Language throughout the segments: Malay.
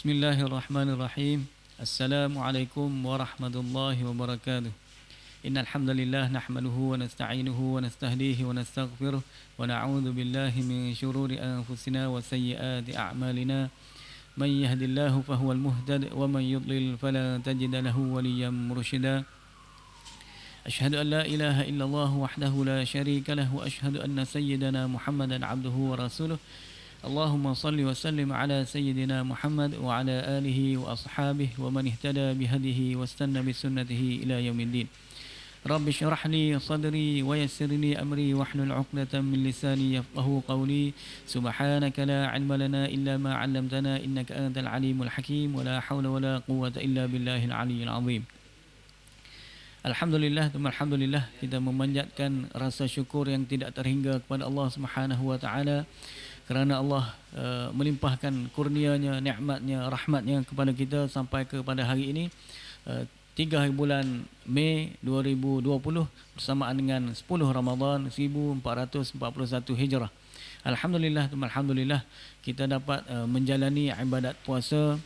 Bismillahirrahmanirrahim. Assalamualaikum warahmatullahi wabarakatuh. Innal hamdalillah nahmaduhu wa nasta'inuhu wa nastahdihi wa nastaghfiruh wa na'udzu billahi min shururi anfusina wa sayyiati a'malina. Man yahdihillahu fahuwal muhtadi wa man yudlil fala tajida lahu waliyyan mursyida. Asyhadu an la ilaha illallah wahdahu la syarika lahu wa asyhadu anna sayyidana Muhammadan 'abduhu wa rasuluh. Allahumma salli wa sallim ala sayyidina Muhammad wa ala alihi wa ashabihi wa man ihtada bihadihi wa istanna bisunnatihi ila yaumiddin. Rabbi syrah li sadri wa yassir li amri wahlul 'uqdatam min lisani yafqahu qawli. Subhanaka la 'ilma lana illa ma 'allamtana innaka antal alimul hakim wa la hawla wa la quwwata illa billahil aliyyil 'azim. Alhamdulillah, alhamdulillah, kita memanjatkan rasa syukur yang tidak terhingga kepada Allah Subhanahu wa taala kerana Allah melimpahkan kurnianya, nikmatnya, rahmatnya kepada kita sampai kepada hari ini 3 bulan Mei 2020 bersamaan dengan 10 Ramadan 1441 Hijrah. Alhamdulillah, alhamdulillah, kita dapat menjalani ibadat puasa.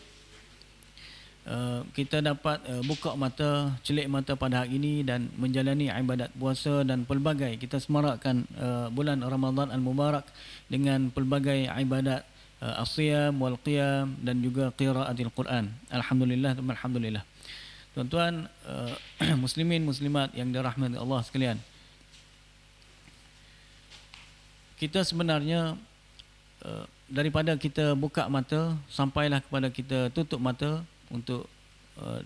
Kita dapat buka mata, celik mata pada hari ini dan menjalani ibadat puasa dan pelbagai kita semarakkan bulan Ramadan Al-Mubarak dengan pelbagai ibadat as-siyam wal qiyam dan juga qiraatil Quran. Alhamdulillah, alhamdulillah. Tuan-tuan muslimin muslimat yang dirahmati Allah sekalian, kita sebenarnya daripada kita buka mata sampailah kepada kita tutup mata, untuk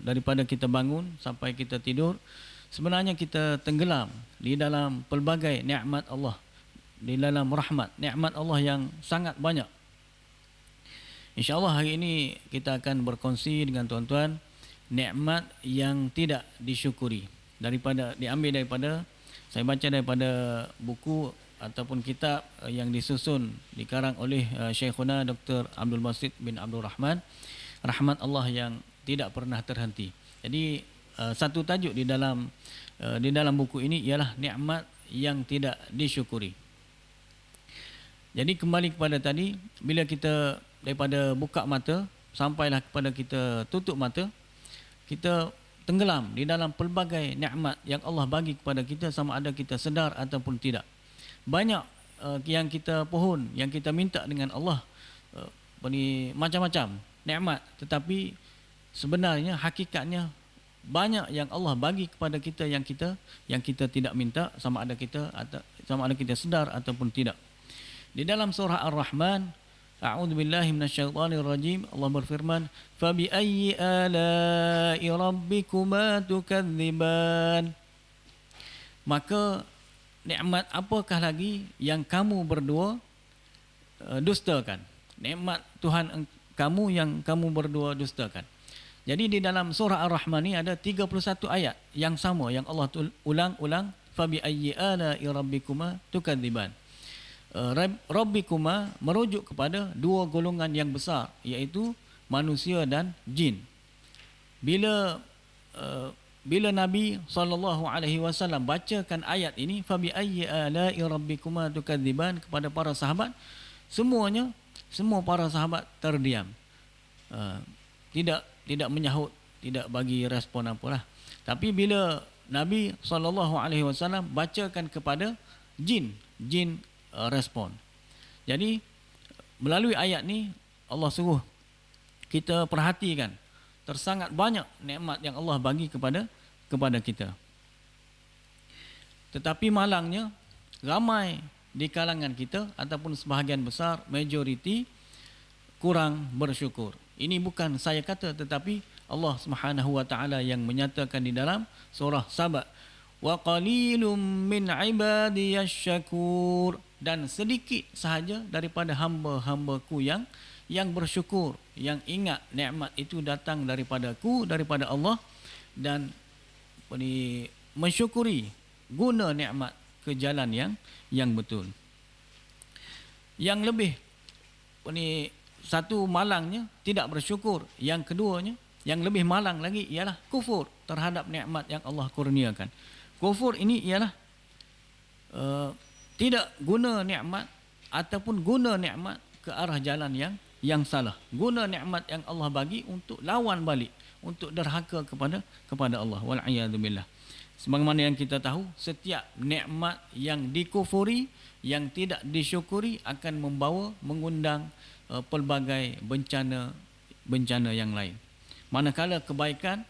daripada kita bangun sampai kita tidur, sebenarnya kita tenggelam di dalam pelbagai nikmat Allah, di dalam rahmat nikmat Allah yang sangat banyak. InsyaAllah hari ini kita akan berkongsi dengan tuan-tuan nikmat yang tidak disyukuri, diambil daripada, saya baca daripada buku ataupun kitab yang disusun dikarang oleh Syekhuna Dr. Abdul Basit bin Abdul Rahman, rahmat Allah yang tidak pernah terhenti. Jadi satu tajuk di dalam buku ini ialah nikmat yang tidak disyukuri. Jadi kembali kepada tadi, bila kita daripada buka mata sampailah kepada kita tutup mata, kita tenggelam di dalam pelbagai nikmat yang Allah bagi kepada kita sama ada kita sedar ataupun tidak. Banyak yang kita pohon, yang kita minta dengan Allah, macam-macam nikmat, tetapi sebenarnya hakikatnya banyak yang Allah bagi kepada kita yang kita tidak minta sama ada kita sedar ataupun tidak. Di dalam surah Ar-Rahman, a'udzubillahi minasyaitonirrajim, Allah berfirman, "Fa bi ayyi ala'i rabbikuma tukadziban?" Maka nikmat apakah lagi yang kamu berdua dustakan? Nikmat Tuhan kamu yang kamu berdua dustakan. Jadi di dalam surah Ar-Rahman ni ada 31 ayat yang sama yang Allah ulang-ulang, fa bi ayyi ala'i rabbikuma tukadziban. Rabbikuma merujuk kepada dua golongan yang besar, iaitu manusia dan jin. Bila Nabi SAW bacakan ayat ini, fa bi ayyi ala'i rabbikuma tukadziban, kepada para sahabat, semua para sahabat terdiam, tidak menyahut, tidak bagi respon apalah. Tapi bila Nabi SAW bacakan kepada jin respon. Jadi melalui ayat ni Allah suruh kita perhatikan tersangat banyak nikmat yang Allah bagi kepada kita. Tetapi malangnya ramai di kalangan kita ataupun sebahagian besar, majoriti, kurang bersyukur. Ini bukan saya kata, tetapi Allah Subhanahu wa taala yang menyatakan di dalam surah Saba, wa qalilum min ibadiyasy syakur, dan sedikit sahaja daripada hamba-hambaku yang bersyukur, yang ingat nikmat itu datang daripadaku, daripada Allah, dan mensyukuri, guna nikmat ke jalan yang betul. Yang lebih satu malangnya tidak bersyukur, yang keduanya yang lebih malang lagi ialah kufur terhadap nikmat yang Allah kurniakan. Kufur ini ialah tidak guna nikmat ataupun guna nikmat ke arah jalan yang salah. Guna nikmat yang Allah bagi untuk lawan balik, untuk derhaka kepada Allah. Wal'iyadzubillah. Sebagaimana yang kita tahu, setiap nikmat yang dikufuri, yang tidak disyukuri akan mengundang pelbagai bencana yang lain. Manakala kebaikan,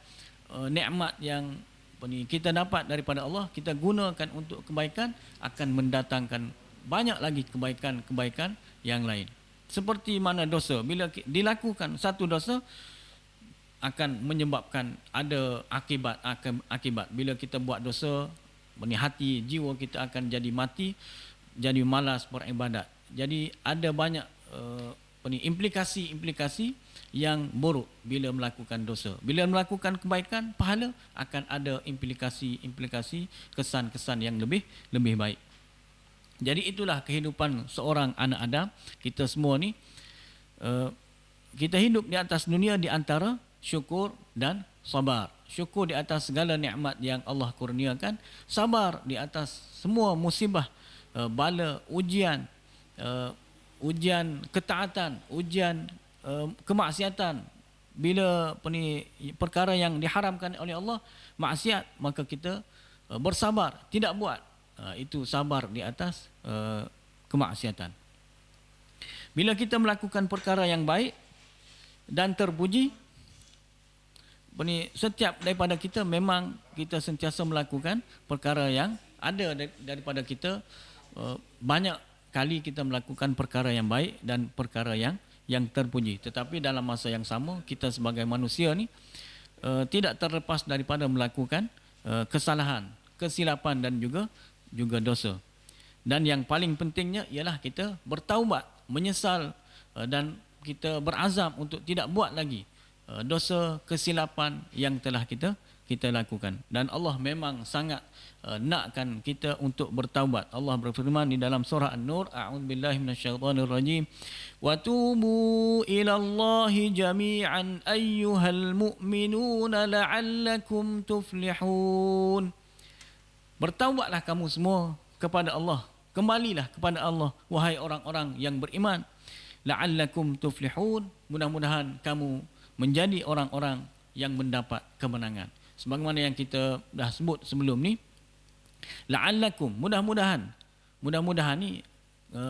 nikmat yang kita dapat daripada Allah, kita gunakan untuk kebaikan, akan mendatangkan banyak lagi kebaikan-kebaikan yang lain. Seperti mana dosa, bila dilakukan satu dosa, akan menyebabkan ada akibat. Bila kita buat dosa, hati, jiwa kita akan jadi mati, jadi malas beribadat. Jadi ada banyak implikasi-implikasi yang buruk bila melakukan dosa. Bila melakukan kebaikan, pahala, akan ada implikasi-implikasi, kesan-kesan yang lebih baik. Jadi itulah kehidupan seorang anak Adam. Kita semua ni, kita hidup di atas dunia di antara syukur dan sabar. Syukur di atas segala nikmat yang Allah kurniakan, sabar di atas semua musibah, bala, ujian ketaatan, ujian kemaksiatan. Bila perkara yang diharamkan oleh Allah, maksiat, maka kita bersabar, tidak buat. Itu sabar di atas kemaksiatan. Bila kita melakukan perkara yang baik dan terpuji, setiap daripada kita memang kita sentiasa melakukan perkara yang ada daripada kita. Banyak kali kita melakukan perkara yang baik dan perkara yang terpuji. Tetapi dalam masa yang sama, kita sebagai manusia ni tidak terlepas daripada melakukan kesalahan, kesilapan dan juga dosa. Dan yang paling pentingnya ialah kita bertaubat, menyesal, dan kita berazam untuk tidak buat lagi dosa, kesilapan yang telah kita lakukan. Dan Allah memang sangat nakkan kita untuk bertaubat. Allah berfirman di dalam surah An-Nur, a'udzubillahi minasyaitonirrajim, wa tubu ilallahi jami'an ayyuhal mu'minuna la'allakum tuflihun. Bertaubatlah kamu semua kepada Allah, kembalilah kepada Allah, wahai orang-orang yang beriman, la'allakum tuflihun, mudah-mudahan kamu menjadi orang-orang yang mendapat kemenangan. Sebagaimana yang kita dah sebut sebelum ni, la'allakum, mudah-mudahan ni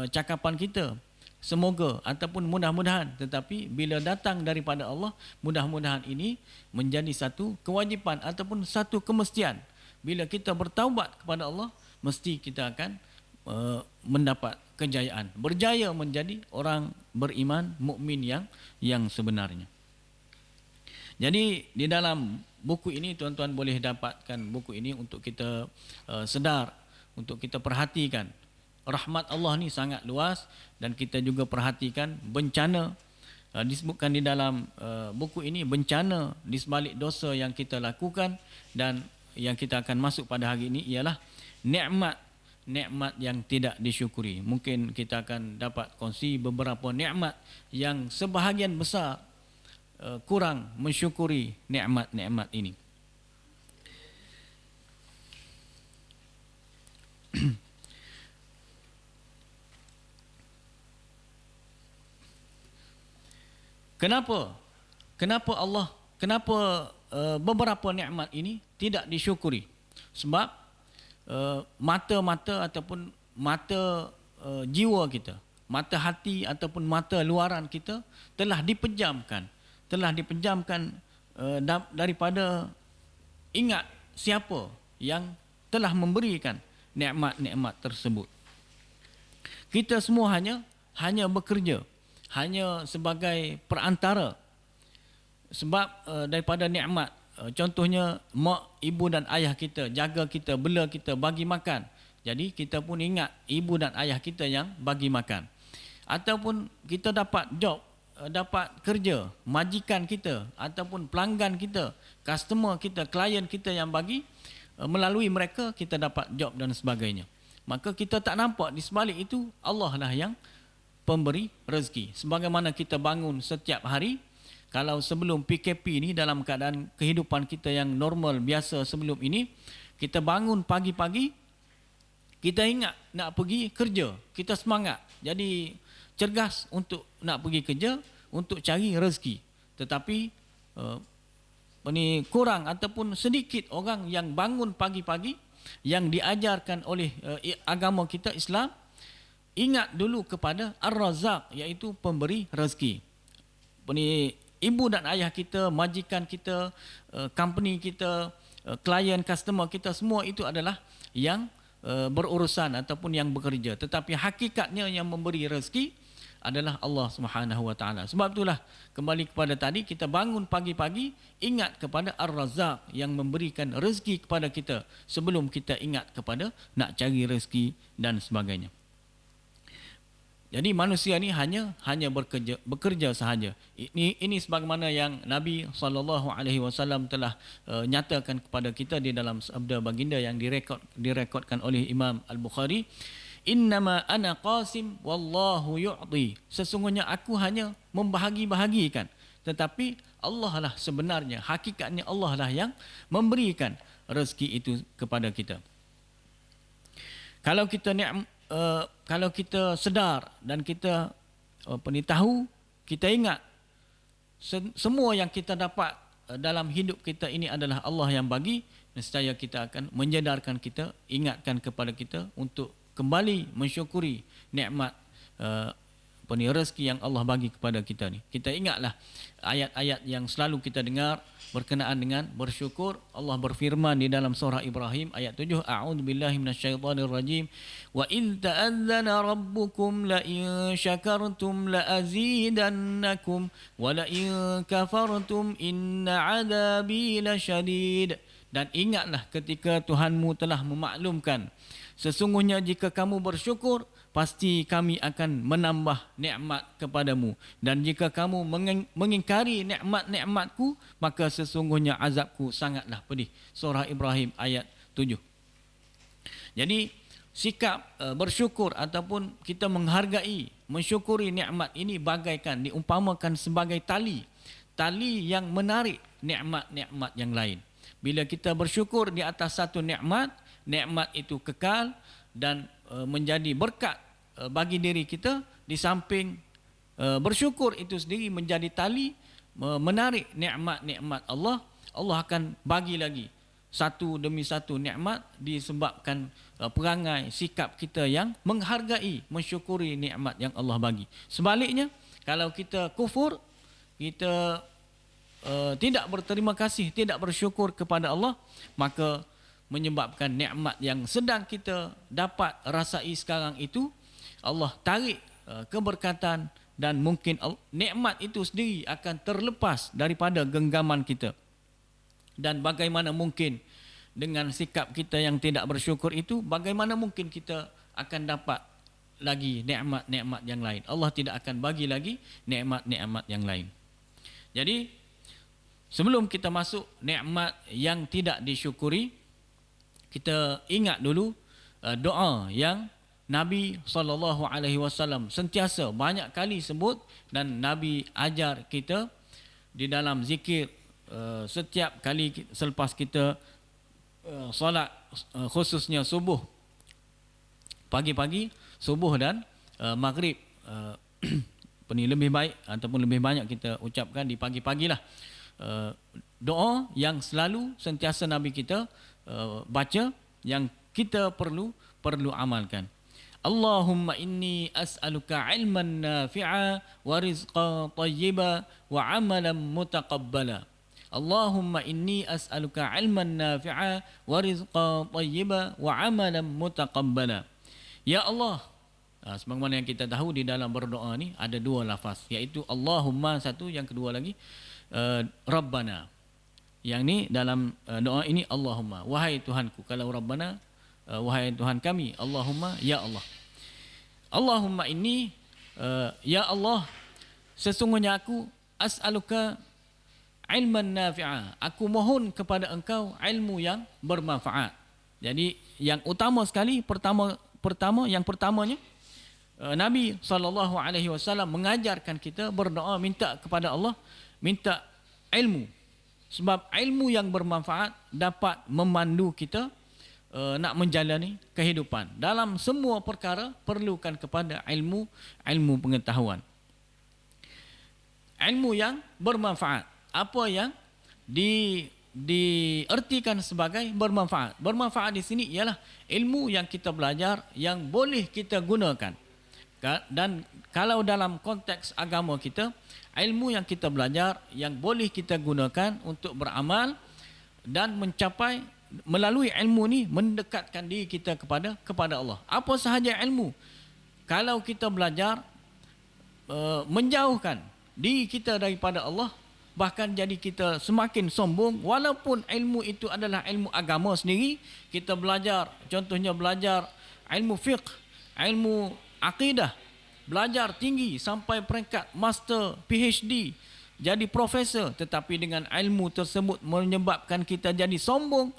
cakapan kita, semoga ataupun mudah-mudahan, tetapi bila datang daripada Allah, mudah-mudahan ini menjadi satu kewajipan ataupun satu kemestian. Bila kita bertaubat kepada Allah, mesti kita akan mendapat kejayaan, berjaya menjadi orang beriman, mukmin yang sebenarnya. Jadi di dalam buku ini, tuan-tuan boleh dapatkan buku ini untuk kita sedar, untuk kita perhatikan. Rahmat Allah ni sangat luas, dan kita juga perhatikan bencana. Disebutkan di dalam buku ini bencana di sebalik dosa yang kita lakukan, dan yang kita akan masuk pada hari ini ialah nikmat yang tidak disyukuri. Mungkin kita akan dapat kongsi beberapa nikmat yang sebahagian besar kurang mensyukuri nikmat-nikmat ini. Kenapa beberapa nikmat ini tidak disyukuri? Sebab mata-mata ataupun mata jiwa kita, mata hati ataupun mata luaran kita telah dipejamkan daripada ingat siapa yang telah memberikan nikmat-nikmat tersebut. Kita semua hanya bekerja, hanya sebagai perantara. Sebab daripada nikmat, contohnya mak, ibu dan ayah kita jaga kita, bela kita, bagi makan. Jadi kita pun ingat ibu dan ayah kita yang bagi makan. Ataupun kita dapat job, dapat kerja, majikan kita ataupun pelanggan kita, customer kita, klien kita yang bagi, melalui mereka kita dapat job dan sebagainya. Maka kita tak nampak di sebalik itu Allah lah yang pemberi rezeki. Sebagaimana kita bangun setiap hari, kalau sebelum PKP ni, dalam keadaan kehidupan kita yang normal biasa sebelum ini, kita bangun pagi-pagi, kita ingat nak pergi kerja, kita semangat, jadi cergas untuk nak pergi kerja. untuk cari rezeki. Tetapi kurang ataupun sedikit orang yang bangun pagi-pagi, yang diajarkan oleh agama kita Islam, ingat dulu kepada Ar-Razzaq, iaitu pemberi rezeki. Ibu dan ayah kita, majikan kita, company kita, klien, customer kita, semua itu adalah yang berurusan ataupun yang bekerja. Tetapi hakikatnya yang memberi rezeki adalah Allah Subhanahu Wa Taala. Sebab itulah kembali kepada tadi, kita bangun pagi-pagi ingat kepada Ar-Razzaq yang memberikan rezeki kepada kita sebelum kita ingat kepada nak cari rezeki dan sebagainya. Jadi manusia ni hanya bekerja sahaja. Ini sebagaimana yang Nabi SAW telah nyatakan kepada kita di dalam sabda baginda yang direkodkan oleh Imam Al-Bukhari. Innama ana qasim wallahu yu'ti. Sesungguhnya aku hanya membahagi-bahagikan, tetapi Allah lah sebenarnya, hakikatnya Allah lah yang memberikan rezeki itu kepada kita. Kalau kita sedar dan kita tahu, kita ingat semua yang kita dapat dalam hidup kita ini adalah Allah yang bagi, nescaya kita akan menyedarkan kita, ingatkan kepada kita untuk kembali mensyukuri nikmat rezeki yang Allah bagi kepada kita ni. Kita ingatlah ayat-ayat yang selalu kita dengar berkenaan dengan bersyukur. Allah berfirman di dalam surah Ibrahim ayat 7, a'udzubillahi minasyaitonirrajim, wa in ta'adzana rabbukum la in syakartum la azidannakum wa la in kafartum inna 'adzabi lasyadid. Dan ingatlah ketika Tuhanmu telah memaklumkan, sesungguhnya jika kamu bersyukur, pasti kami akan menambah nikmat kepadamu. Dan jika kamu mengingkari nikmat-nikmatku, maka sesungguhnya azabku sangatlah pedih. Surah Ibrahim ayat 7. Jadi sikap bersyukur ataupun kita menghargai, mensyukuri nikmat ini bagaikan diumpamakan sebagai tali yang menarik nikmat-nikmat yang lain. Bila kita bersyukur di atas satu nikmat itu kekal dan menjadi berkat bagi diri kita. Di samping bersyukur itu sendiri menjadi tali menarik nikmat-nikmat Allah. Allah akan bagi lagi satu demi satu nikmat disebabkan perangai sikap kita yang menghargai, mensyukuri nikmat yang Allah bagi. Sebaliknya, kalau kita kufur, kita tidak berterima kasih, tidak bersyukur kepada Allah, maka menyebabkan nikmat yang sedang kita dapat rasai sekarang itu, Allah tarik keberkatan, dan mungkin nikmat itu sendiri akan terlepas daripada genggaman kita. Dan bagaimana mungkin dengan sikap kita yang tidak bersyukur itu, bagaimana mungkin kita akan dapat lagi nikmat-nikmat yang lain? Allah tidak akan bagi lagi nikmat-nikmat yang lain. Jadi sebelum kita masuk nikmat yang tidak disyukuri, kita ingat dulu doa yang Nabi SAW sentiasa banyak kali sebut, dan Nabi ajar kita di dalam zikir setiap kali selepas kita solat, khususnya subuh, pagi-pagi, subuh dan maghrib. Lebih baik ataupun lebih banyak kita ucapkan di pagi-pagi lah. Doa yang selalu sentiasa Nabi kita baca, yang kita perlu amalkan. Allahumma inni as'aluka ilman nafi'a wa rizqan tayyiba wa amalan mutaqabbala. Allahumma inni as'aluka ilman nafi'a wa rizqan tayyiba wa amalan mutaqabbala. Ya Allah, sebagaimana yang kita tahu di dalam berdoa ni ada dua lafaz, iaitu Allahumma satu, yang kedua lagi Rabbana. Yang ni dalam doa ini Allahumma, wahai Tuhanku. Kalau Rabbana, wahai Tuhan kami. Allahumma, ya Allah. Allahumma inni, ya Allah, sesungguhnya aku as'aluka ilman nafi'a, aku mohon kepada engkau ilmu yang bermanfaat. Jadi yang utama sekali, yang pertamanya, Nabi SAW mengajarkan kita berdoa, minta kepada Allah, minta ilmu. Sebab ilmu yang bermanfaat dapat memandu kita nak menjalani kehidupan. Dalam semua perkara perlukan kepada ilmu pengetahuan. ilmu yang bermanfaat. Apa yang diartikan sebagai bermanfaat? Bermanfaat di sini ialah ilmu yang kita belajar yang boleh kita gunakan. Dan kalau dalam konteks agama kita, ilmu yang kita belajar yang boleh kita gunakan untuk beramal dan mencapai melalui ilmu ni mendekatkan diri kita kepada Allah. Apa sahaja ilmu, kalau kita belajar menjauhkan diri kita daripada Allah, bahkan jadi kita semakin sombong, walaupun ilmu itu adalah ilmu agama sendiri. Kita belajar, contohnya belajar ilmu fiqh, ilmu akidah, belajar tinggi sampai peringkat master, PhD, jadi profesor, tetapi dengan ilmu tersebut menyebabkan kita jadi sombong.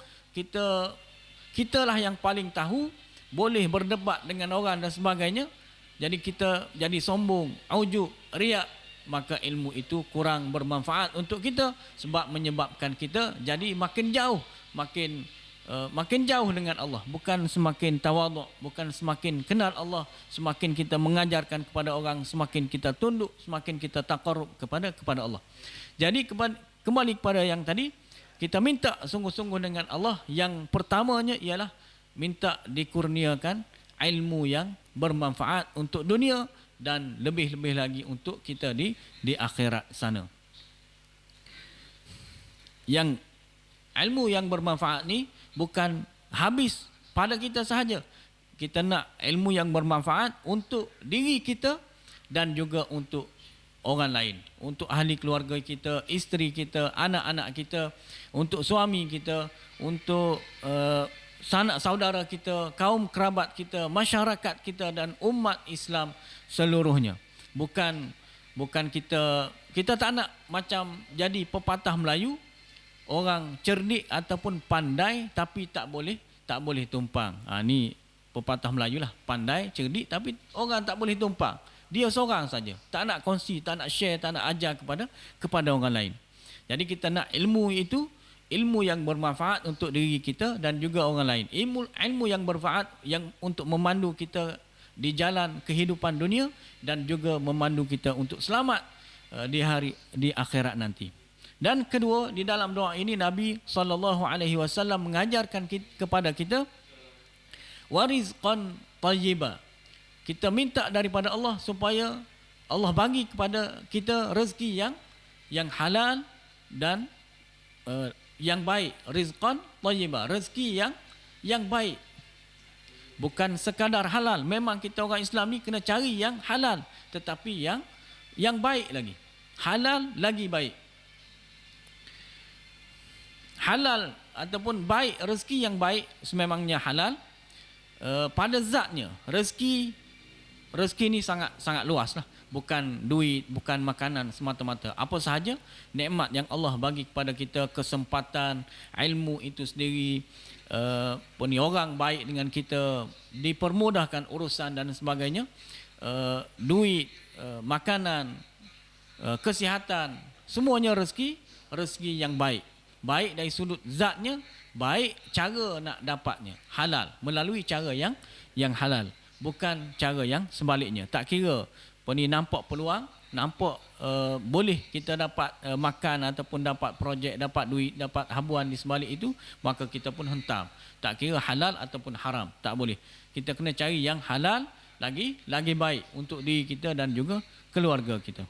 Kitalah yang paling tahu, boleh berdebat dengan orang dan sebagainya. Jadi kita jadi sombong, ujub, riak, maka ilmu itu kurang bermanfaat untuk kita, sebab menyebabkan kita jadi makin jauh, makin jauh dengan Allah, bukan semakin tawaduk, bukan semakin kenal Allah. Semakin kita mengajarkan kepada orang, semakin kita tunduk, semakin kita taqarrub kepada Allah. Jadi kembali kepada yang tadi, kita minta sungguh-sungguh dengan Allah. Yang pertamanya ialah minta dikurniakan ilmu yang bermanfaat untuk dunia dan lebih-lebih lagi untuk kita di akhirat sana. Yang ilmu yang bermanfaat ni bukan habis pada kita sahaja. Kita nak ilmu yang bermanfaat untuk diri kita dan juga untuk orang lain, untuk ahli keluarga kita, isteri kita, anak-anak kita, untuk suami kita, untuk sanak saudara kita, kaum kerabat kita, masyarakat kita dan umat Islam seluruhnya. Bukan kita tak nak macam jadi pepatah Melayu, orang cerdik ataupun pandai tapi tak boleh tumpang. Ni pepatah Melayu lah, pandai, cerdik tapi orang tak boleh tumpang. Dia seorang saja, tak nak kongsi, tak nak share, tak nak ajar kepada orang lain. Jadi kita nak ilmu itu, ilmu yang bermanfaat untuk diri kita dan juga orang lain. Ilmu yang bermanfaat yang untuk memandu kita di jalan kehidupan dunia dan juga memandu kita untuk selamat di akhirat nanti. Dan kedua, di dalam doa ini Nabi SAW mengajarkan kepada kita warizqan tayyiba. Kita minta daripada Allah supaya Allah bagi kepada kita rezeki yang halal dan yang baik. Rizqan tayyiba, rezeki yang baik. Bukan sekadar halal. Memang kita orang Islam ni kena cari yang halal, tetapi yang baik lagi. Halal lagi baik. Halal ataupun baik, rezeki yang baik sememangnya halal. Pada zatnya rezeki ni sangat luas lah. Bukan duit, bukan makanan semata-mata. Apa sahaja nikmat yang Allah bagi kepada kita, kesempatan, ilmu itu sendiri, orang baik dengan kita, dipermudahkan urusan dan sebagainya, duit, makanan, kesihatan, semuanya rezeki yang baik. Baik dari sudut zatnya, baik cara nak dapatnya, halal, melalui cara yang halal, bukan cara yang sebaliknya. Tak kira nampak peluang, nampak boleh kita dapat makan ataupun dapat projek, dapat duit, dapat habuan di sebalik itu, maka kita pun hentam. Tak kira halal ataupun haram, tak boleh. Kita kena cari yang halal lagi baik untuk diri kita dan juga keluarga kita.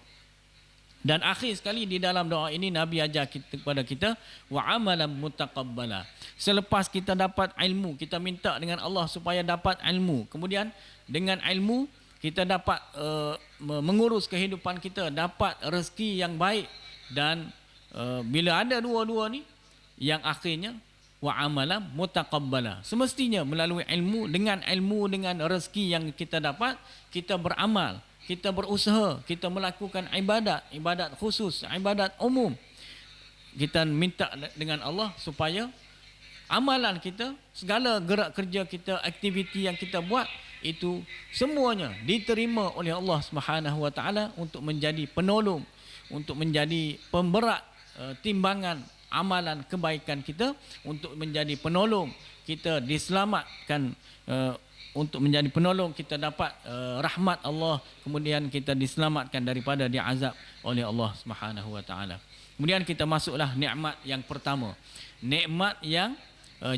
Dan akhir sekali di dalam doa ini Nabi ajar kepada kita wa amalan mutaqabbala. Selepas kita dapat ilmu, kita minta dengan Allah supaya dapat ilmu. Kemudian dengan ilmu kita dapat mengurus kehidupan kita, dapat rezeki yang baik. Dan bila ada dua-dua ni, yang akhirnya wa amalan mutaqabbala. Semestinya melalui ilmu, dengan rezeki yang kita dapat, kita beramal, kita berusaha, kita melakukan ibadat khusus, ibadat umum. Kita minta dengan Allah supaya amalan kita, segala gerak kerja kita, aktiviti yang kita buat, itu semuanya diterima oleh Allah Subhanahu Wa Taala untuk menjadi penolong, untuk menjadi pemberat timbangan amalan kebaikan kita, untuk menjadi penolong kita diselamatkan untuk menjadi penolong, kita dapat rahmat Allah, kemudian kita diselamatkan daripada diazab oleh Allah Subhanahu wa taala. Kemudian kita masuklah nikmat yang pertama. Nikmat yang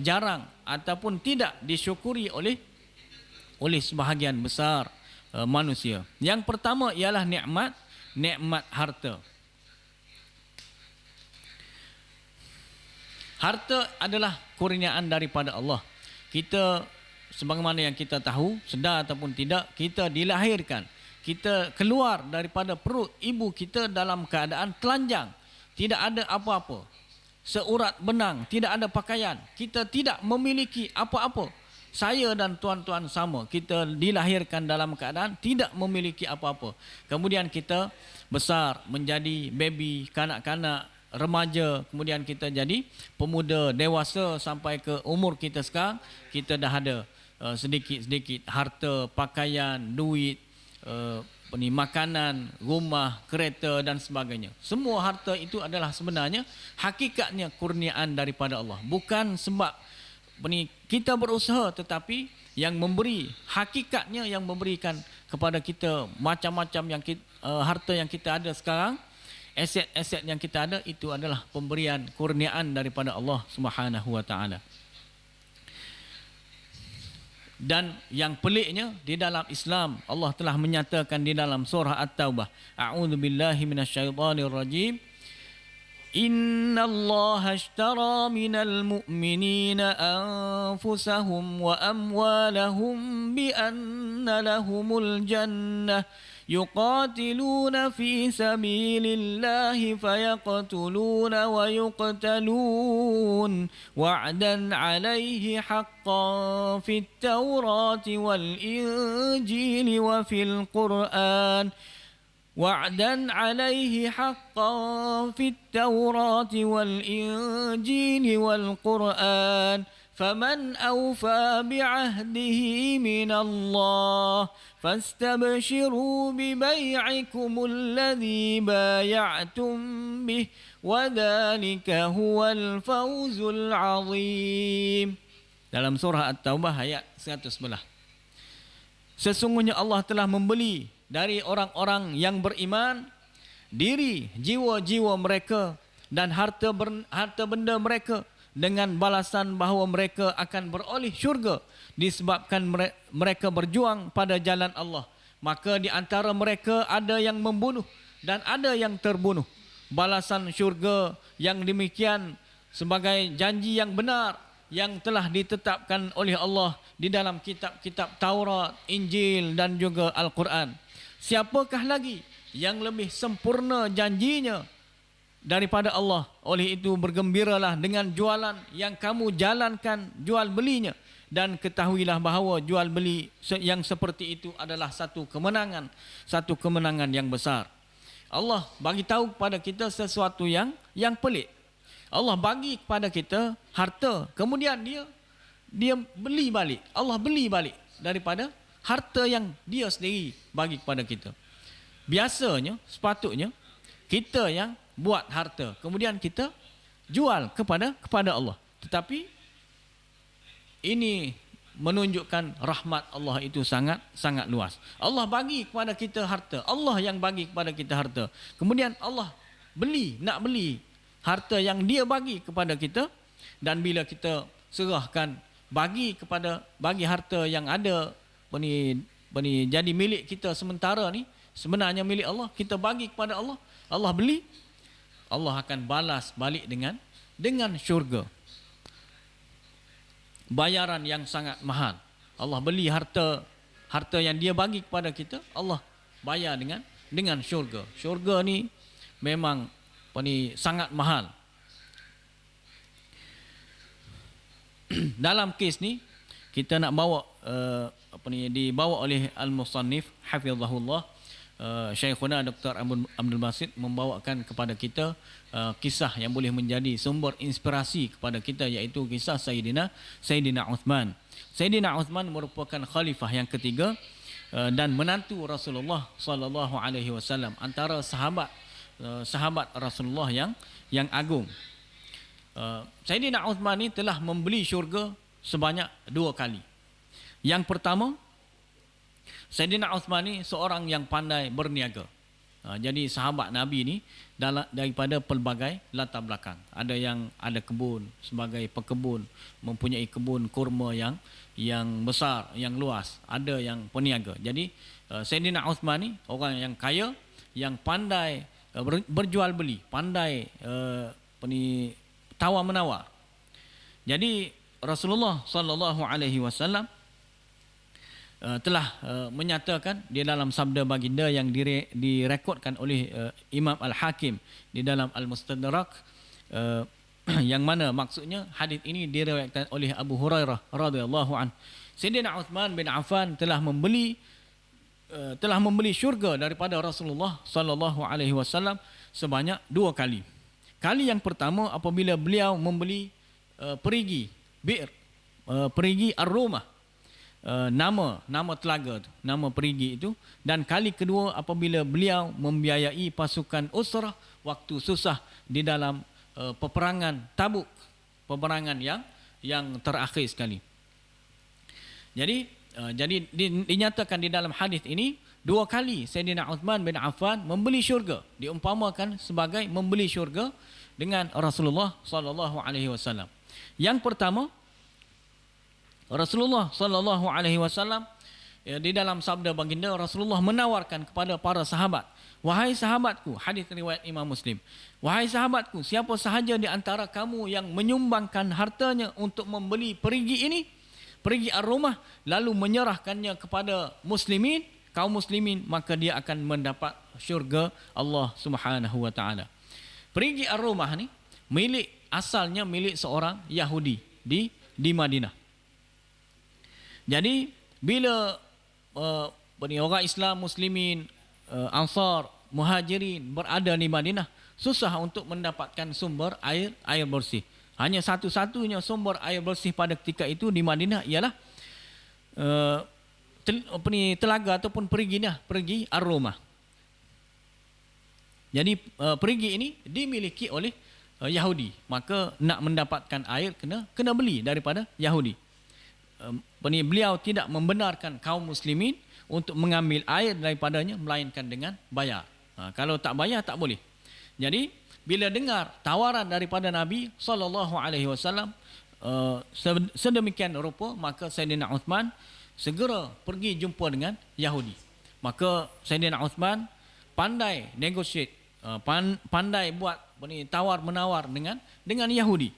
jarang ataupun tidak disyukuri oleh sebahagian besar manusia. Yang pertama ialah nikmat harta. Harta adalah kurniaan daripada Allah. Kita, sebagaimana yang kita tahu, sedar ataupun tidak, kita dilahirkan, kita keluar daripada perut ibu kita dalam keadaan telanjang, tidak ada apa-apa, seurat benang, tidak ada pakaian, kita tidak memiliki apa-apa. Saya dan tuan-tuan sama, kita dilahirkan dalam keadaan tidak memiliki apa-apa. Kemudian kita besar menjadi baby, kanak-kanak, remaja, kemudian kita jadi pemuda, dewasa, sampai ke umur kita sekarang, kita dah ada sedikit-sedikit harta, pakaian, duit, makanan, rumah, kereta dan sebagainya. Semua harta itu adalah sebenarnya hakikatnya kurniaan daripada Allah. Bukan sebab kita berusaha, tetapi yang memberi, hakikatnya yang memberikan kepada kita macam-macam yang harta yang kita ada sekarang, aset-aset yang kita ada, itu adalah pemberian kurniaan daripada Allah Subhanahu wa taala. Dan yang peliknya, di dalam Islam Allah telah menyatakan di dalam surah At-Taubah, a'udzubillahi minasyaitonir rajim, innallaha ashtara minal mu'minina anfusahum wa amwalahum bi anna lahumul jannah yuqatiluna fi sabilillahi fayaqtuluna wa yuqtalun wa'dan 'alaihi haqqan fit tawrati wal injili wa fil qur'an وعدا عليه حقا في التوراة والإنجيل والقرآن فمن أوفى بعهده من الله فاستبشروا ببيعكم الذي بايعتم به وذلك هو الفوز العظيم. Dalam surah At-Taubah ayat 111. Sesungguhnya Allah telah membeli dari orang-orang yang beriman diri, jiwa-jiwa mereka dan harta benda mereka dengan balasan bahawa mereka akan beroleh syurga disebabkan mereka berjuang pada jalan Allah. Maka di antara mereka ada yang membunuh dan ada yang terbunuh. Balasan syurga yang demikian sebagai janji yang benar yang telah ditetapkan oleh Allah di dalam kitab-kitab Taurat, Injil dan juga Al-Quran. Siapakah lagi yang lebih sempurna janjinya daripada Allah? Oleh itu bergembiralah dengan jualan yang kamu jalankan, jual belinya, dan ketahuilah bahawa jual beli yang seperti itu adalah satu kemenangan yang besar. Allah bagi tahu kepada kita sesuatu yang pelik. Allah bagi kepada kita harta, kemudian dia beli balik. Allah beli balik daripada harta yang dia sendiri bagi kepada kita. Biasanya, sepatutnya kita yang buat harta, kemudian kita jual kepada Allah. Tetapi ini menunjukkan rahmat Allah itu sangat luas. Allah bagi kepada kita harta. Allah yang bagi kepada kita harta. Kemudian Allah nak beli harta yang dia bagi kepada kita, dan bila kita serahkan bagi harta yang ada jadi milik kita sementara ni, sebenarnya milik Allah, kita bagi kepada Allah, Allah beli, Allah akan balas balik dengan syurga. Bayaran yang sangat mahal. Allah beli harta yang dia bagi kepada kita, Allah bayar dengan syurga. Syurga ni memang sangat mahal. Dalam kes ni kita nak bawa dibawa oleh Al-Musannif hafizahullah, Syekhuna Dr. Abdul Basit membawakan kepada kita kisah yang boleh menjadi sumber inspirasi kepada kita, iaitu kisah Sayyidina Uthman. Sayyidina Uthman merupakan khalifah yang ketiga dan menantu Rasulullah sallallahu alaihi wasallam, antara sahabat Rasulullah yang agung. Sayyidina Uthman ni telah membeli syurga sebanyak 2 kali. Yang pertama, Saidina Uthman ni seorang yang pandai berniaga. Jadi sahabat Nabi ni daripada pelbagai latar belakang. Ada yang ada kebun sebagai pekebun, mempunyai kebun kurma yang besar, yang luas. Ada yang peniaga. Jadi Saidina Uthman ni orang yang kaya, yang pandai berjual beli, pandai tawar menawar. Jadi Rasulullah sallallahu alaihi wasallam telah menyatakan di dalam sabda baginda yang direkodkan oleh Imam Al-Hakim di dalam Al-Mustadrak, yang mana maksudnya hadis ini diriwayatkan oleh Abu Hurairah radhiyallahu anhu. Sayyidina Uthman bin Affan telah membeli syurga daripada Rasulullah sallallahu alaihi wasallam sebanyak 2 kali. Kali yang pertama apabila beliau membeli perigi bi'r, perigi Ar-Rumah, nama telaga tu, nama perigi itu. Dan kali kedua apabila beliau membiayai pasukan Usrah waktu susah di dalam peperangan Tabuk, peperangan yang terakhir sekali. Jadi dinyatakan di dalam hadis ini 2 kali Sayyidina Uthman bin Affan membeli syurga, diumpamakan sebagai membeli syurga dengan Rasulullah sallallahu alaihi wasallam. Yang pertama, Rasulullah sallallahu alaihi wasallam di dalam sabda baginda, Rasulullah menawarkan kepada para sahabat, wahai sahabatku, hadis riwayat Imam Muslim, wahai sahabatku, siapa sahaja di antara kamu yang menyumbangkan hartanya untuk membeli perigi ini, perigi Ar-Rumah, lalu menyerahkannya kepada muslimin, kaum muslimin, maka dia akan mendapat syurga Allah Subhanahu wa taala. Perigi Ar-Rumah ni asalnya milik seorang Yahudi di Madinah. Jadi bila orang Islam, muslimin, Ansar, Muhajirin berada di Madinah, susah untuk mendapatkan sumber air bersih. Hanya satu-satunya sumber air bersih pada ketika itu di Madinah ialah telaga ataupun perigi Ar-Rumah. Jadi perigi ini dimiliki oleh Yahudi, maka nak mendapatkan air kena beli daripada Yahudi. Beliau tidak membenarkan kaum muslimin untuk mengambil air daripadanya melainkan dengan bayar. Kalau tak bayar tak boleh. Jadi bila dengar tawaran daripada Nabi sallallahu alaihi wasallam sedemikian rupa, maka Sayyidina Uthman segera pergi jumpa dengan Yahudi. Maka Sayyidina Uthman pandai negotiate, pandai buat tawar menawar dengan Yahudi.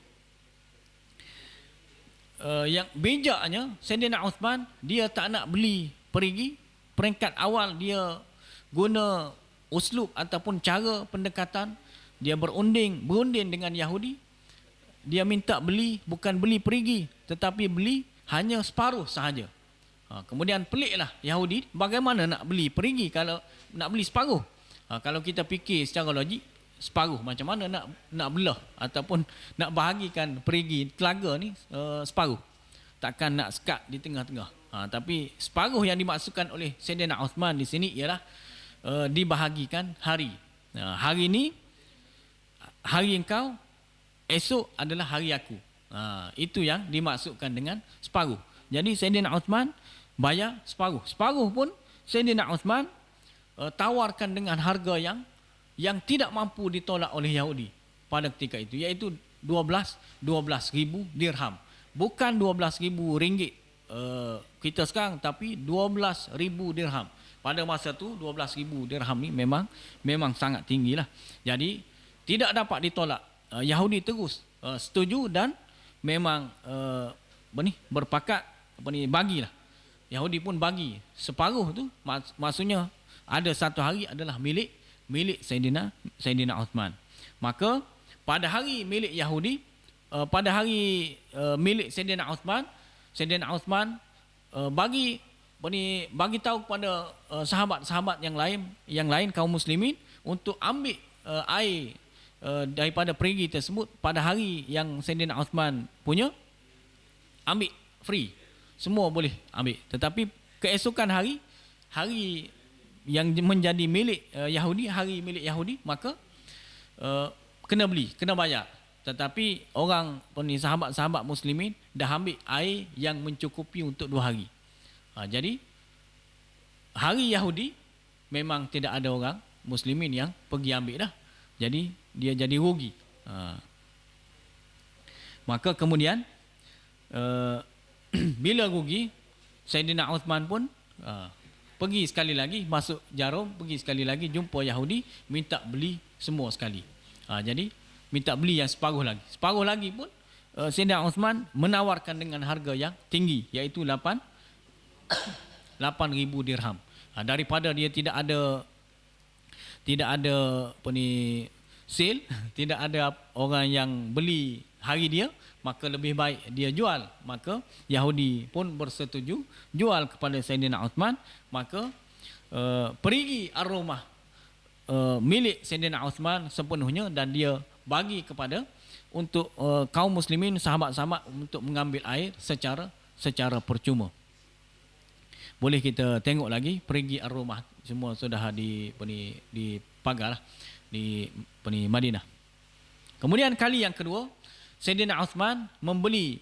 Yang bijaknya Sayyidina Uthman, dia tak nak beli perigi. Peringkat awal dia guna uslub ataupun cara pendekatan, dia berunding dengan Yahudi. Dia minta bukan beli perigi, tetapi beli hanya separuh sahaja. Kemudian peliklah Yahudi, bagaimana nak beli perigi kalau nak beli separuh? Kalau kita fikir secara logik, separuh macam mana nak belah ataupun nak bahagikan perigi telaga ni separuh, takkan nak sekat di tengah-tengah. Tapi separuh yang dimaksudkan oleh Sayyidina Uthman di sini ialah dibahagikan hari. Hari ni hari engkau, esok adalah hari aku. Itu yang dimaksudkan dengan separuh. Jadi Sayyidina Uthman bayar separuh pun Sayyidina Uthman tawarkan dengan harga yang tidak mampu ditolak oleh Yahudi pada ketika itu, iaitu 12,000 dirham. Bukan 12,000 ringgit kita sekarang, tapi 12,000 dirham. Pada masa tu 12,000 dirham ni memang sangat tinggilah. Jadi tidak dapat ditolak. Yahudi terus setuju dan memang berpakat bagilah. Yahudi pun bagi separuh tu, maksudnya ada satu hari adalah milik Sayyidina Uthman. Maka pada hari milik Yahudi, pada hari milik Sayyidina Uthman bagi tahu kepada sahabat-sahabat yang lain kaum muslimin untuk ambil air daripada perigi tersebut pada hari yang Sayyidina Uthman punya, ambil free, semua boleh ambil. Tetapi keesokan hari yang menjadi milik Yahudi, hari milik Yahudi, maka kena beli, kena bayar. Tetapi orang sahabat-sahabat muslimin dah ambil air yang mencukupi untuk 2 hari. Jadi hari Yahudi memang tidak ada orang muslimin yang pergi ambil dah. Jadi dia jadi rugi. Maka kemudian bila rugi, Sayyidina Uthman pun pergi sekali lagi, masuk jarum, pergi sekali lagi, jumpa Yahudi, minta beli semua sekali. Jadi minta beli yang separuh lagi. Separuh lagi pun Sayyidina Uthman menawarkan dengan harga yang tinggi, iaitu 8.000 dirham. Daripada dia tidak ada sale, tidak ada orang yang beli hari dia, maka lebih baik dia jual. Maka Yahudi pun bersetuju jual kepada Sayyidina Uthman. Maka perigi ar-rumah milik Sayyidina Uthman sepenuhnya, dan dia bagi kepada untuk kaum muslimin, sahabat-sahabat, untuk mengambil air secara percuma. Boleh kita tengok lagi perigi ar-rumah, semua sudah di pagar lah, di Madinah. Kemudian kali yang kedua, Sayyidina Uthman membeli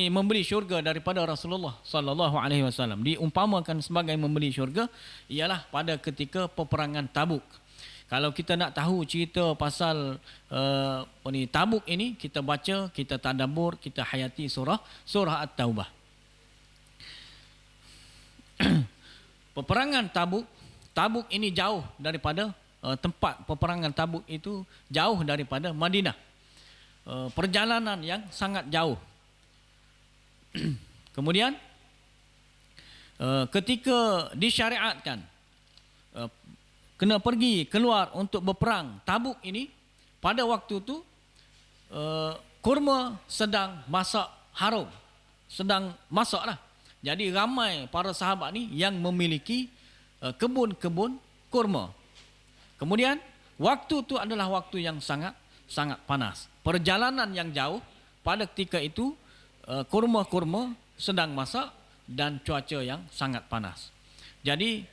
membeli syurga daripada Rasulullah sallallahu alaihi wasallam. Diumpamakan sebagai membeli syurga ialah pada ketika peperangan Tabuk. Kalau kita nak tahu cerita pasal Tabuk ini, kita baca, kita tadabbur, kita hayati surah At-Taubah. Peperangan Tabuk ini jauh daripada tempat peperangan Tabuk itu jauh daripada Madinah. Perjalanan yang sangat jauh. Kemudian ketika disyariatkan kena pergi keluar untuk berperang Tabuk ini, pada waktu itu kurma sedang masak harum, sedang masak lah. Jadi ramai para sahabat ni yang memiliki kebun-kebun kurma. Kemudian waktu itu adalah waktu yang sangat panas. Perjalanan yang jauh, pada ketika itu kurma-kurma sedang masak dan cuaca yang sangat panas. Jadi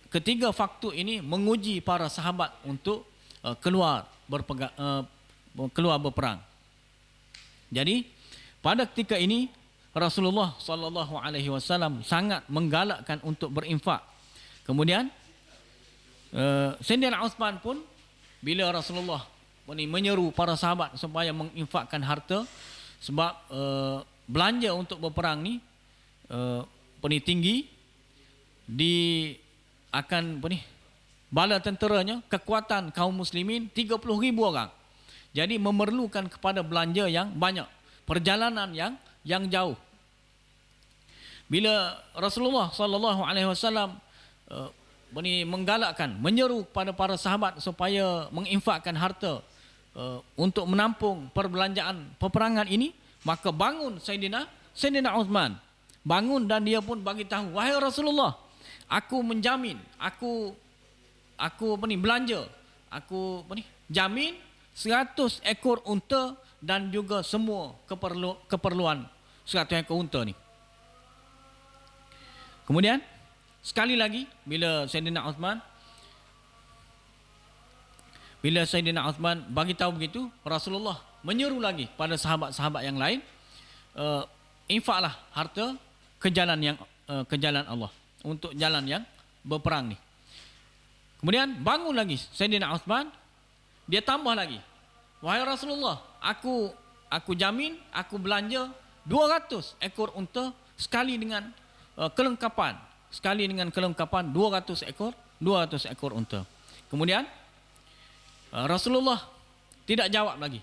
ketiga faktor ini menguji para sahabat untuk keluar berperang. Jadi pada ketika ini Rasulullah sallallahu alaihi wasallam sangat menggalakkan untuk berinfak. Kemudian Sayyidina Uthman pun, bila Rasulullah menyeru para sahabat supaya menginfakkan harta, sebab belanja untuk berperang ni tinggi, bala tenteranya, kekuatan kaum muslimin 30,000 orang. Jadi memerlukan kepada belanja yang banyak, perjalanan yang jauh. Bila Rasulullah sallallahu alaihi wasallam menggalakkan, menyeru kepada para sahabat supaya menginfakkan harta untuk menampung perbelanjaan peperangan ini, maka bangun Sayyidina Uthman. Bangun dan dia pun bagi tahu, wahai Rasulullah, aku menjamin, aku belanja, aku jamin 100 ekor unta dan juga semua keperluan 100 ekor unta ni. Kemudian sekali lagi bila Sayyidina Uthman bagi tahu begitu, Rasulullah menyeru lagi pada sahabat-sahabat yang lain, infaklah harta ke jalan Allah, untuk jalan yang berperang ni. Kemudian bangun lagi Sayyidina Uthman, dia tambah lagi, wahai Rasulullah, aku jamin, aku belanja 200 ekor unta sekali dengan kelengkapan 200 ekor unta. Kemudian Rasulullah tidak jawab lagi.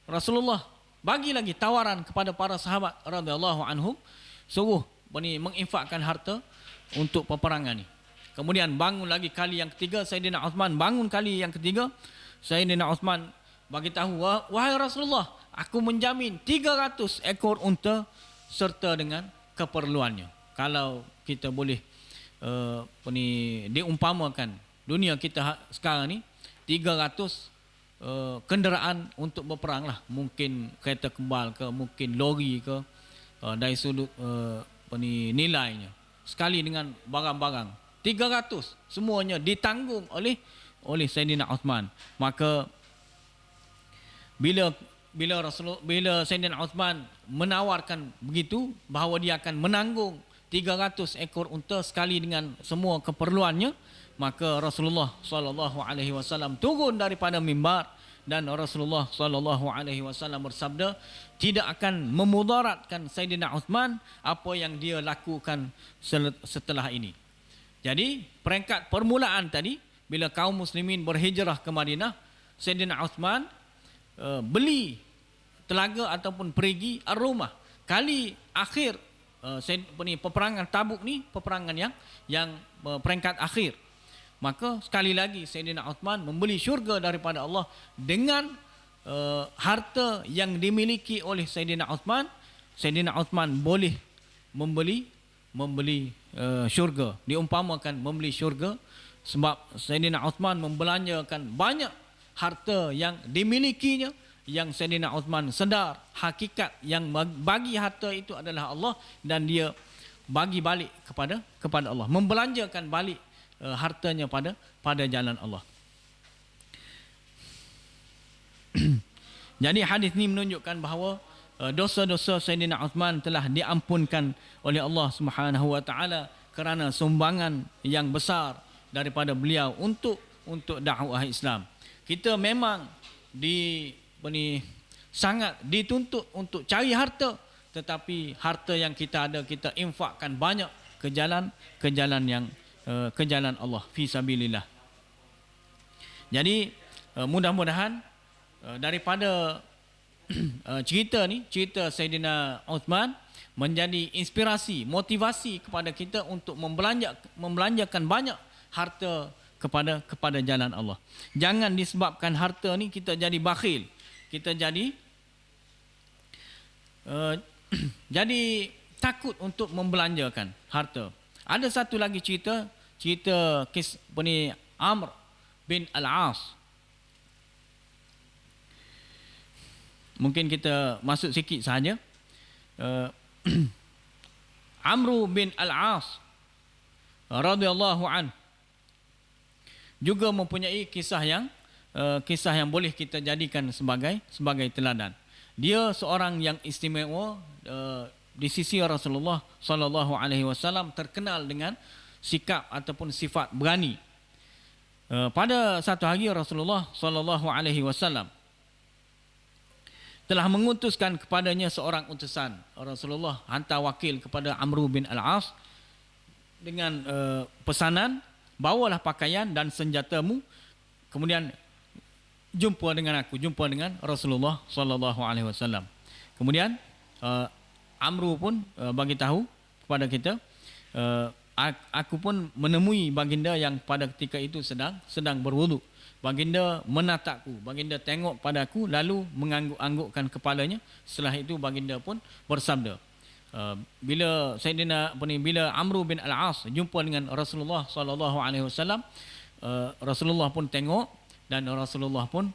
Rasulullah bagi lagi tawaran kepada para sahabat radhiyallahu anhum, suruh menginfakkan harta untuk peperangan ni. Kemudian bangun lagi kali yang ketiga, Sayyidina Uthman bangun kali yang ketiga. Sayyidina Uthman bagi tahu, wahai Rasulullah, aku menjamin 300 ekor unta serta dengan keperluannya. Kalau kita boleh diumpamakan dunia kita sekarang ni, 300 kenderaan untuk berperang lah. Mungkin kereta kebal ke, mungkin lori ke, dari sudut nilainya, sekali dengan barang-barang 300 semuanya ditanggung oleh Sayyidina Uthman. Maka bila bila Sayyidina Uthman menawarkan begitu bahawa dia akan menanggung 300 ekor unta sekali dengan semua keperluannya, maka Rasulullah sallallahu alaihi wasallam turun daripada mimbar dan Rasulullah sallallahu alaihi wasallam bersabda, tidak akan memudaratkan Sayyidina Uthman apa yang dia lakukan setelah ini. Jadi peringkat permulaan tadi bila kaum muslimin berhijrah ke Madinah, Sayyidina Uthman beli telaga ataupun perigi Ar-Rumah. Kali akhir peperangan Tabuk ni peperangan yang peringkat akhir. Maka sekali lagi Sayyidina Uthman membeli syurga daripada Allah dengan harta yang dimiliki oleh Sayyidina Uthman. Sayyidina Uthman boleh membeli syurga. Diumpamakan membeli syurga sebab Sayyidina Uthman membelanjakan banyak harta yang dimilikinya, yang Sayyidina Uthman sedar hakikat yang bagi harta itu adalah Allah, dan dia bagi balik kepada Allah, membelanjakan balik hartanya pada jalan Allah. Jadi hadis ini menunjukkan bahawa dosa-dosa Sayyidina Uthman telah diampunkan oleh Allah Subhanahu wa taala kerana sumbangan yang besar daripada beliau untuk dakwah Islam. Kita memang sangat dituntut untuk cari harta, tetapi harta yang kita ada kita infakkan banyak ke jalan Allah fi sabilillah. Jadi mudah-mudahan daripada cerita Sayyidina Uthman menjadi inspirasi, motivasi kepada kita untuk membelanjakan banyak harta kepada jalan Allah. Jangan disebabkan harta ni kita jadi bakhil, kita jadi takut untuk membelanjakan harta. Ada satu lagi cerita Amr bin Al-As. Mungkin kita masuk sikit sahaja. Amr bin Al-As radhiyallahu anhu juga mempunyai kisah yang boleh kita jadikan sebagai teladan. Dia seorang yang istimewa di sisi Rasulullah sallallahu alaihi wasallam, terkenal dengan sikap ataupun sifat berani. Pada satu hari Rasulullah sallallahu alaihi wasallam telah mengutuskan kepadanya seorang utusan. Rasulullah hantar wakil kepada Amr bin Al-As dengan pesanan, bawalah pakaian dan senjatamu, kemudian jumpa dengan Rasulullah sallallahu alaihi wasallam. Kemudian Amr pun bagi tahu kepada kita, aku pun menemui baginda yang pada ketika itu sedang berwuduk. Baginda menatapku, baginda tengok padaku lalu mengangguk-anggukkan kepalanya. Setelah itu baginda pun bersabda, bila Amr bin Al-As jumpa dengan Rasulullah sallallahu alaihi wasallam, Rasulullah pun tengok dan Rasulullah pun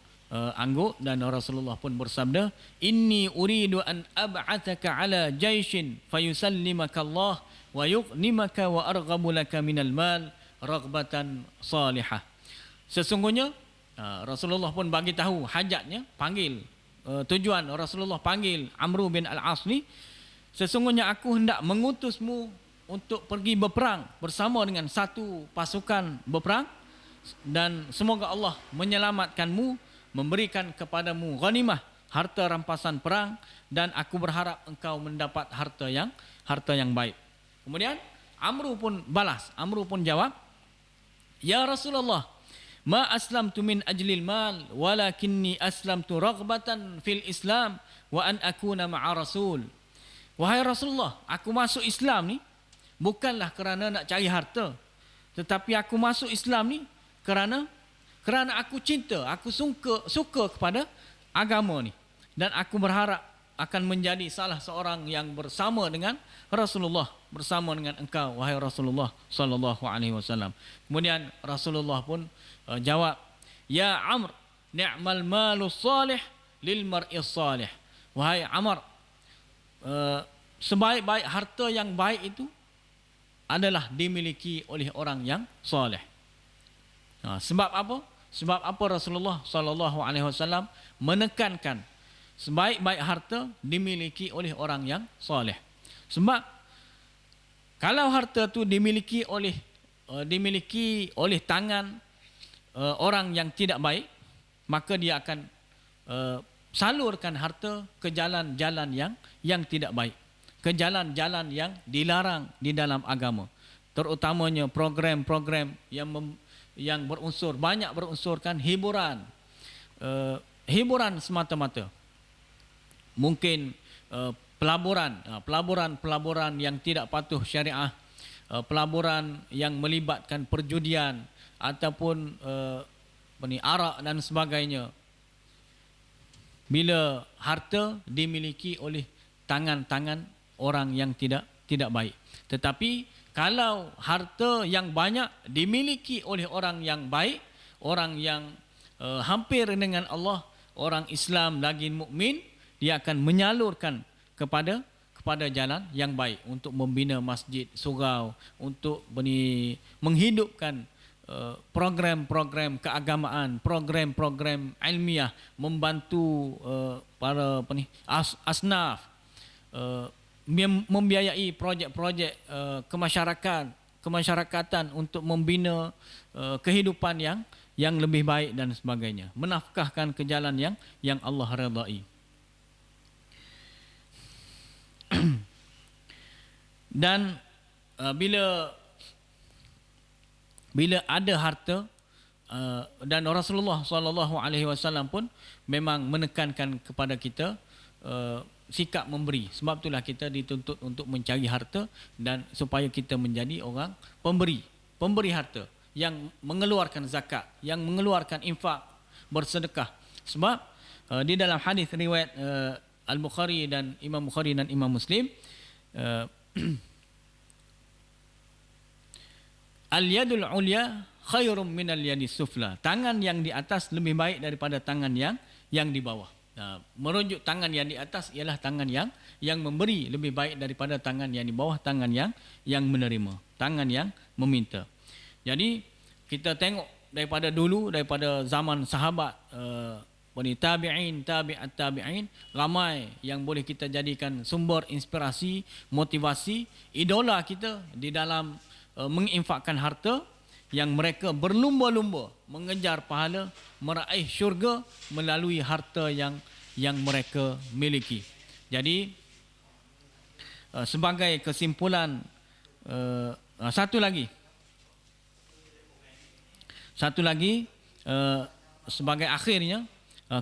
angguk, dan Rasulullah pun bersabda, inni uridu an ab'athaka ala jaishin fayusallimaka Allah wa yuqnimaka wa arghabu laka minal mal raghbatan salihah. Sesungguhnya Rasulullah pun bagi tahu hajatnya, tujuan Rasulullah panggil Amr bin Al-As ni, sesungguhnya aku hendak mengutusmu untuk pergi berperang bersama dengan satu pasukan berperang, dan semoga Allah menyelamatkanmu, memberikan kepadamu ghanimah, harta rampasan perang, dan aku berharap engkau mendapat harta yang baik. Kemudian Amr pun balas, Amr pun jawab, ya Rasulullah, ma aslamtu min ajlil mal walakinni aslamtu raghbatan fil Islam wa an akuna ma'a Rasul. Wahai Rasulullah, aku masuk Islam ni bukanlah kerana nak cari harta, tetapi aku masuk Islam ni kerana aku cinta, aku suka kepada agama ni, dan aku berharap akan menjadi salah seorang yang bersama dengan Rasulullah, bersama dengan engkau wahai Rasulullah sallallahu alaihi wasallam. Kemudian Rasulullah pun jawab, ya Amr, ni'mal malu salih lil mar'i salih. Wahai Amr, sebaik-baik harta yang baik itu adalah dimiliki oleh orang yang soleh. Sebab apa? Sebab apa Rasulullah sallallahu alaihi wasallam menekankan sebaik-baik harta dimiliki oleh orang yang soleh. Sebab kalau harta tu dimiliki oleh tangan orang yang tidak baik, maka dia akan salurkan harta ke jalan-jalan yang tidak baik, ke jalan-jalan yang dilarang di dalam agama, terutamanya program-program yang banyak berunsurkan hiburan, hiburan semata-mata, mungkin pelaburan yang tidak patuh syariah, pelaburan yang melibatkan perjudian ataupun arak dan sebagainya. Bila harta dimiliki oleh tangan-tangan orang yang tidak baik. Tetapi kalau harta yang banyak dimiliki oleh orang yang baik, orang yang hampir dengan Allah, orang Islam lagi mukmin, dia akan menyalurkan kepada jalan yang baik untuk membina masjid, surau, untuk menghidupkan program-program keagamaan, program-program ilmiah, membantu para asnaf, membiayai projek-projek kemasyarakatan untuk membina kehidupan yang lebih baik dan sebagainya, menafkahkan ke jalan yang Allah redai. Dan bila ada harta, dan Rasulullah SAW pun memang menekankan kepada kita sikap memberi. Sebab itulah kita dituntut untuk mencari harta dan supaya kita menjadi orang pemberi harta, yang mengeluarkan zakat, yang mengeluarkan infak, bersedekah. Sebab di dalam hadis riwayat Al-Bukhari dan Imam Bukhari dan Imam Muslim, al-yadul ulya khairum minal yadis sufla. Tangan yang di atas lebih baik daripada tangan yang di bawah. Merujuk tangan yang di atas ialah tangan yang memberi lebih baik daripada tangan yang di bawah, tangan yang menerima, tangan yang meminta. Jadi kita tengok daripada dulu, daripada zaman sahabat, tabi'in, tabi'at tabi'in, ramai yang boleh kita jadikan sumber inspirasi, motivasi, idola kita di dalam menginfakkan harta, yang mereka berlumba-lumba mengejar pahala, meraih syurga melalui harta yang mereka miliki. Jadi sebagai kesimpulan, satu lagi sebagai akhirnya,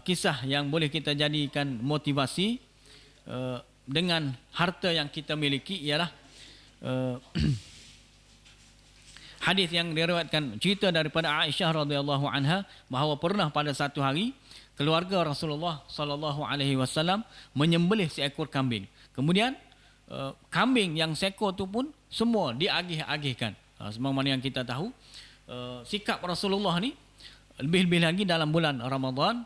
kisah yang boleh kita jadikan motivasi dengan harta yang kita miliki ialah hadis yang diriwayatkan, cerita daripada Aisyah radhiyallahu anha, bahawa pernah pada satu hari keluarga Rasulullah sallallahu alaihi wasallam menyembelih seekor kambing. Kemudian kambing yang seekor tu pun semua diagih-agihkan. Sebagaimana yang kita tahu, sikap Rasulullah ni, lebih-lebih lagi dalam bulan Ramadan,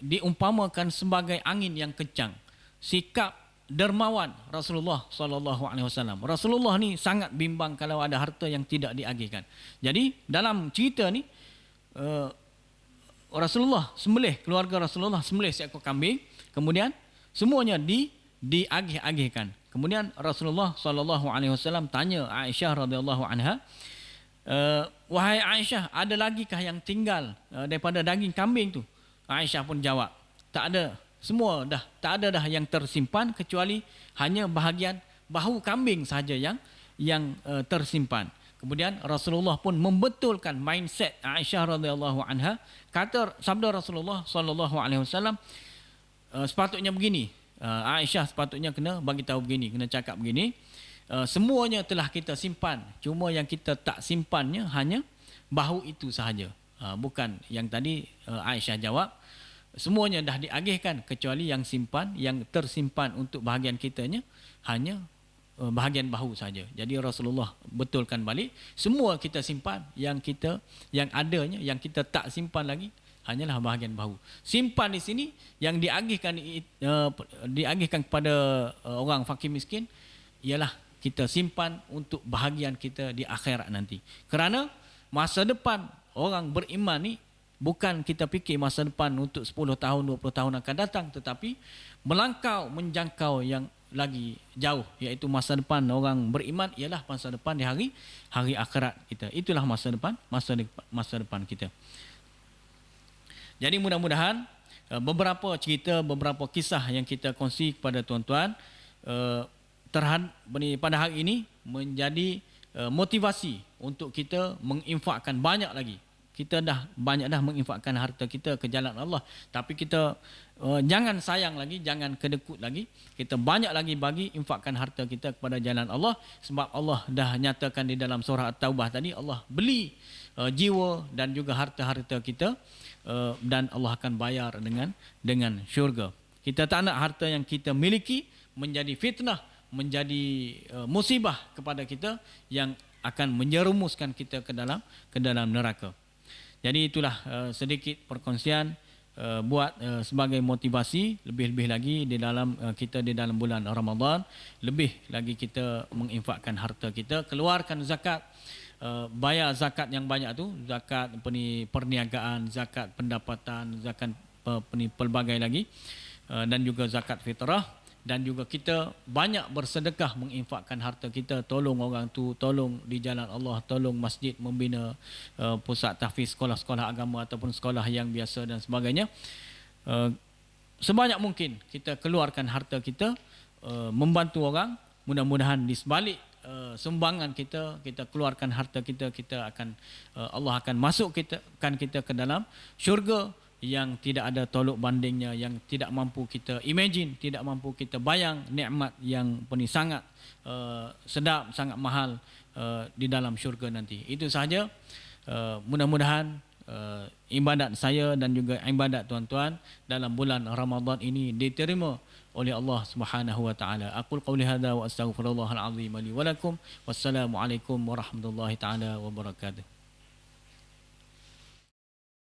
diumpamakan sebagai angin yang kencang. Sikap dermawan Rasulullah sallallahu alaihi wasallam. Rasulullah ni sangat bimbang kalau ada harta yang tidak diagihkan. Jadi dalam cerita ni, keluarga Rasulullah sembelih seekor kambing, kemudian semuanya diagih-agihkan. Kemudian Rasulullah sallallahu alaihi wasallam tanya Aisyah radhiyallahu anha, wahai Aisyah, ada lagikah yang tinggal daripada daging kambing tu? Aisyah pun jawab, tak ada. Semua dah, tak ada dah yang tersimpan, kecuali hanya bahagian bahu kambing sahaja yang tersimpan. Kemudian Rasulullah pun membetulkan mindset Aisyah radhiyallahu anha. Sabda Rasulullah sallallahu alaihi wasallam, sepatutnya begini, Aisyah sepatutnya kena bagi tahu begini, kena cakap begini, semuanya telah kita simpan, cuma yang kita tak simpannya hanya bahu itu sahaja. Bukan yang tadi Aisyah jawab, semuanya dah diagihkan, kecuali yang tersimpan untuk bahagian kitanya hanya bahagian bahu saja. Jadi Rasulullah betulkan balik, semua kita simpan, yang adanya, yang kita tak simpan lagi hanyalah bahagian bahu. Simpan di sini, yang diagihkan kepada orang fakir miskin ialah kita simpan untuk bahagian kita di akhirat nanti. Kerana masa depan orang beriman ni bukan kita fikir masa depan untuk 10 tahun, 20 tahun akan datang, tetapi melangkau, menjangkau yang lagi jauh, iaitu masa depan orang beriman ialah masa depan di hari akhirat kita. Itulah masa depan kita. Jadi mudah-mudahan beberapa cerita, beberapa kisah yang kita kongsi kepada tuan-tuan pada hari ini menjadi motivasi untuk kita menginfakkan banyak lagi. Kita dah banyak menginfakkan harta kita ke jalan Allah, tapi kita jangan sayang lagi, jangan kedekut lagi. Kita banyak lagi bagi infakkan harta kita kepada jalan Allah, sebab Allah dah nyatakan di dalam surah At-Taubah tadi, Allah beli jiwa dan juga harta-harta kita, dan Allah akan bayar dengan syurga. Kita tak nak harta yang kita miliki menjadi fitnah, menjadi musibah kepada kita yang akan menjerumuskan kita ke dalam neraka. Jadi itulah sedikit perkongsian buat sebagai motivasi, lebih-lebih lagi di dalam kita di dalam bulan Ramadan, lebih lagi kita menginfakkan harta kita, keluarkan zakat, bayar zakat yang banyak tu, zakat perniagaan, zakat pendapatan, zakat pelbagai lagi, dan juga zakat fitrah. Dan juga kita banyak bersedekah menginfakkan harta kita, tolong orang tu, tolong di jalan Allah, tolong masjid, membina pusat tahfiz, sekolah-sekolah agama ataupun sekolah yang biasa dan sebagainya. Sebanyak mungkin kita keluarkan harta kita, membantu orang. Mudah-mudahan di sebalik sumbangan kita keluarkan harta kita, Allah akan masukkan kita ke dalam syurga yang tidak ada tolok bandingnya, yang tidak mampu kita imagine, tidak mampu kita bayang nikmat yang sangat sedap, sangat mahal di dalam syurga nanti. Itu sahaja. Mudah-mudahan ibadat saya dan juga ibadat tuan-tuan dalam bulan Ramadan ini diterima oleh Allah Subhanahu wa taala. Aqul qauli hadza wa astaghfirullahal azim li wa lakum. Wassalamualaikum warahmatullahi taala wabarakatuh.